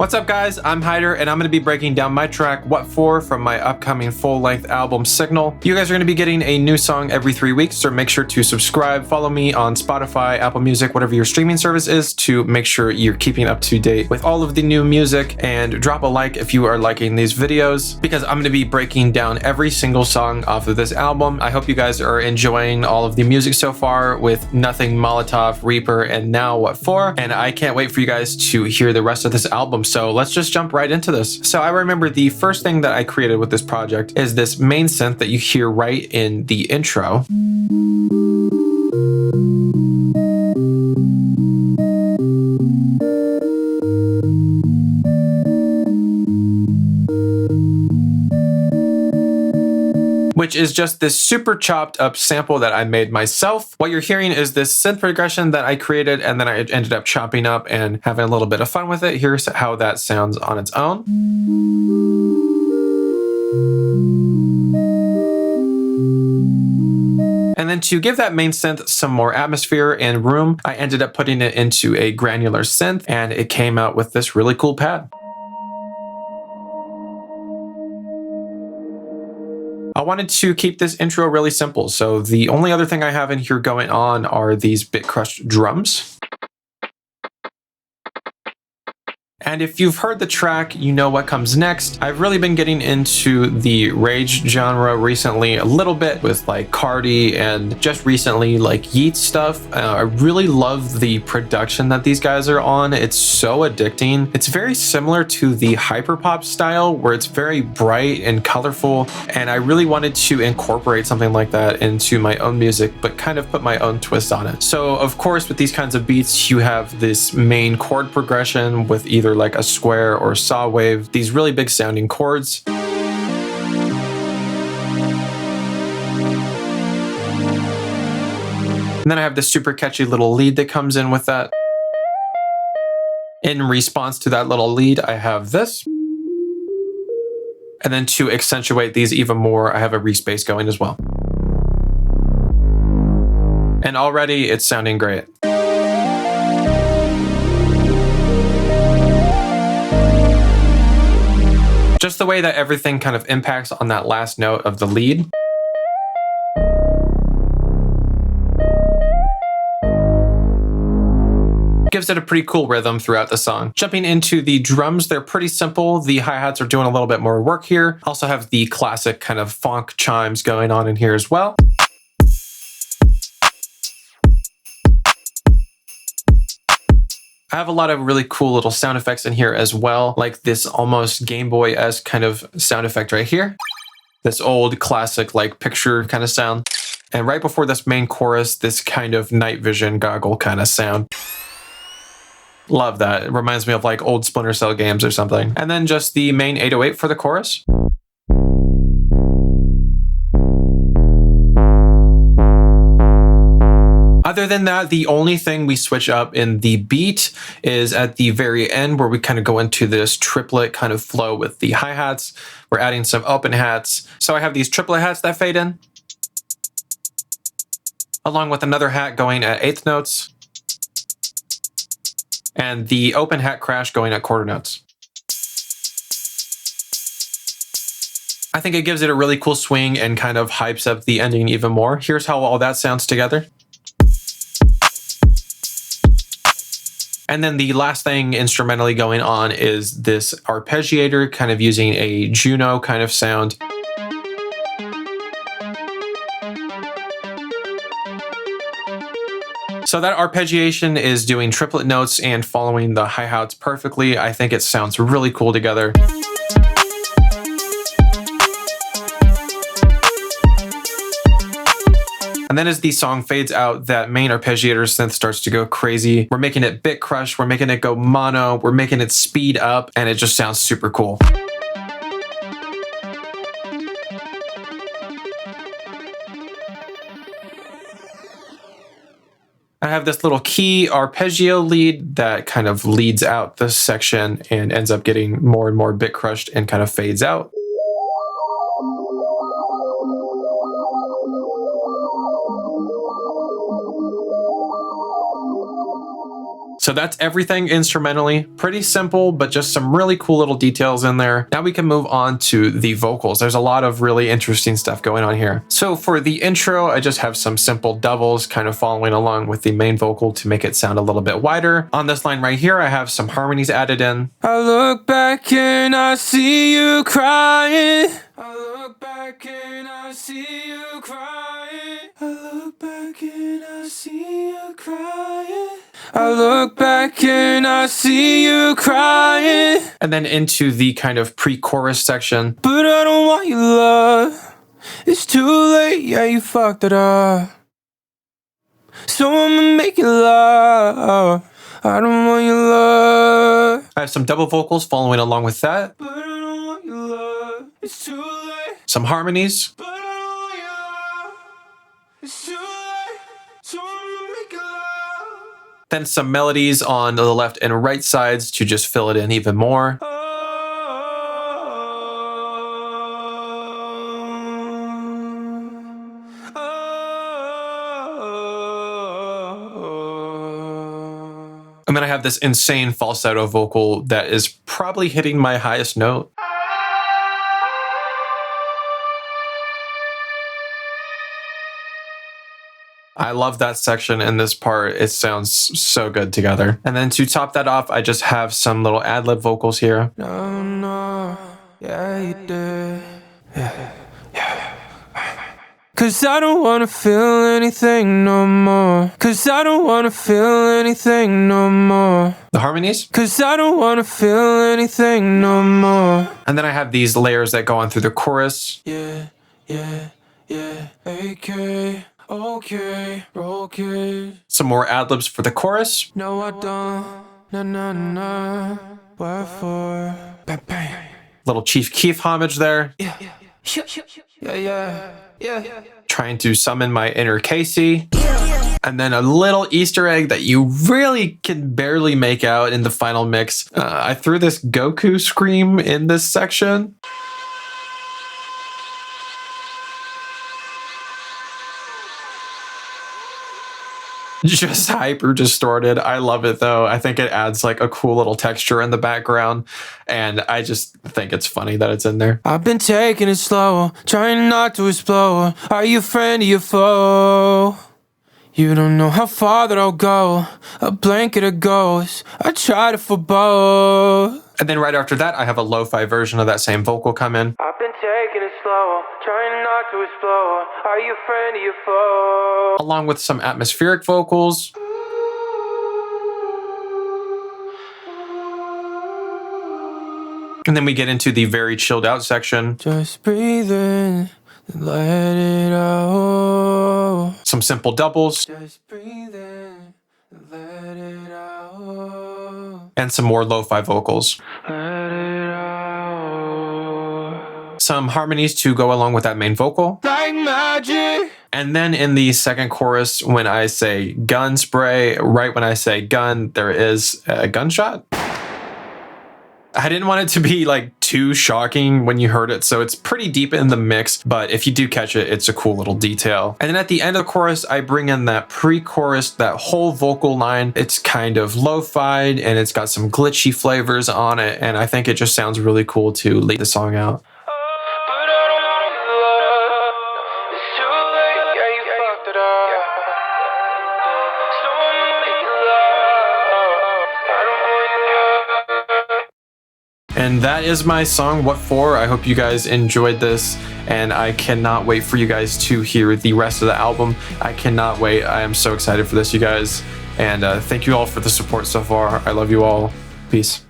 What's up guys, I'm Hyder and I'm going to be breaking down my track What For from my upcoming full-length album Signal. You guys are going to be getting a new song every 3 weeks, so make sure to subscribe, follow me on Spotify, Apple Music, whatever your streaming service is, to make sure you're keeping up to date with all of the new music, and drop a like if you are liking these videos, because I'm going to be breaking down every single song off of this album. I hope you guys are enjoying all of the music so far with Nothing, Molotov, Reaper, and now What For, and I can't wait for you guys to hear the rest of this album. So let's just jump right into this. So I remember the first thing that I created with this project is this main synth that you hear right in the intro. Which is just this super chopped up sample that I made myself. What you're hearing is this synth progression that I created, and then I ended up chopping up and having a little bit of fun with it. Here's how that sounds on its own. And then to give that main synth some more atmosphere and room, I ended up putting it into a granular synth, and it came out with this really cool pad. I wanted to keep this intro really simple, so the only other thing I have in here going on are these Bitcrush drums. And if you've heard the track, you know what comes next. I've really been getting into the rage genre recently a little bit with like Cardi, and just recently like Yeat stuff. I really love the production that these guys are on. It's so addicting. It's very similar to the hyperpop style where it's very bright and colorful, and I really wanted to incorporate something like that into my own music, but kind of put my own twist on it. So of course with these kinds of beats, you have this main chord progression with either like a square or saw wave, these really big sounding chords. And then I have this super catchy little lead that comes in with that. In response to that little lead, I have this. And then to accentuate these even more, I have a respace going as well. And already it's sounding great. Just the way that everything kind of impacts on that last note of the lead. Gives it a pretty cool rhythm throughout the song. Jumping into the drums, they're pretty simple. The hi-hats are doing a little bit more work here. Also have the classic kind of funk chimes going on in here as well. I have a lot of really cool little sound effects in here as well, like this almost Game Boy-esque kind of sound effect right here. This old classic like picture kind of sound. And right before this main chorus, this kind of night vision goggle kind of sound. Love that. It reminds me of like old Splinter Cell games or something. And then just the main 808 for the chorus. Other than that, the only thing we switch up in the beat is at the very end, where we kind of go into this triplet kind of flow with the hi-hats. We're adding some open hats. So I have these triplet hats that fade in, along with another hat going at eighth notes, and the open hat crash going at quarter notes. I think it gives it a really cool swing and kind of hypes up the ending even more. Here's how all that sounds together. And then the last thing instrumentally going on is this arpeggiator, kind of using a Juno kind of sound. So that arpeggiation is doing triplet notes and following the hi-hats perfectly. I think it sounds really cool together. And then as the song fades out, that main arpeggiator synth starts to go crazy. We're making it Bitcrush, we're making it go mono, we're making it speed up, and it just sounds super cool. I have this little key arpeggio lead that kind of leads out this section and ends up getting more and more Bitcrushed and kind of fades out. So that's everything instrumentally. Pretty simple, but just some really cool little details in there. Now we can move on to the vocals. There's a lot of really interesting stuff going on here. So for the intro, I just have some simple doubles kind of following along with the main vocal to make it sound a little bit wider. On this line right here, I have some harmonies added in. I look back and I see you crying. I look back and I see you crying. I look back and I see you crying. I look back and I see you crying. And then into the kind of pre-chorus section. But I don't want your love. It's too late, yeah, you fucked it up. So I'ma make you love. I don't want your love. I have some double vocals following along with that. But I don't want your love. It's too late. Some harmonies. But I don't want your love. It's too late. So I'ma make you love. Then some melodies on the left and right sides to just fill it in even more. And then I have this insane falsetto vocal that is probably hitting my highest note. I love that section in this part. It sounds so good together. And then to top that off, I just have some little ad-lib vocals here. No, no, yeah, you did. Yeah. Cause I don't wanna feel anything no more. Cause I don't wanna feel anything no more. The harmonies. Cause I don't wanna feel anything no more. And then I have these layers that go on through the chorus. Yeah, yeah, yeah. Okay, okay, okay. Some more ad-libs for the chorus. No, I don't. No, no, no. What for? Bang, bang. Little Chief Keef homage there. Yeah, yeah, yeah. Yeah. Trying to summon my inner Casey. And then a little Easter egg that you really can barely make out in the final mix. I threw this Goku scream in this section. Just hyper distorted. I love it though. I think it adds like a cool little texture in the background, and I just think it's funny that it's in there. I've been taking it slow, trying not to explode. Are you a friend or your foe? You don't know how far that I'll go. A blanket of ghosts, I tried it for both. And then right after that, I have a lo-fi version of that same vocal come in. I've been taking it slow, trying not to explode. Are you a friend or your foe? Along with some atmospheric vocals. And then we get into the very chilled out section. Just breathe in, let it out. Some simple doubles. Just breathe in, let it out. And some more lo-fi vocals. Let it out. Some harmonies to go along with that main vocal. Like magic. And then in the second chorus, when I say gun spray, right when I say gun, there is a gunshot. I didn't want it to be like too shocking when you heard it, so it's pretty deep in the mix, but if you do catch it, it's a cool little detail. And then at the end of the chorus, I bring in that pre-chorus, that whole vocal line. It's kind of lo-fied and it's got some glitchy flavors on it, and I think it just sounds really cool to lead the song out. And that is my song, What For? I hope you guys enjoyed this, and I cannot wait for you guys to hear the rest of the album. I cannot wait. I am so excited for this, you guys. And thank you all for the support so far. I love you all. Peace.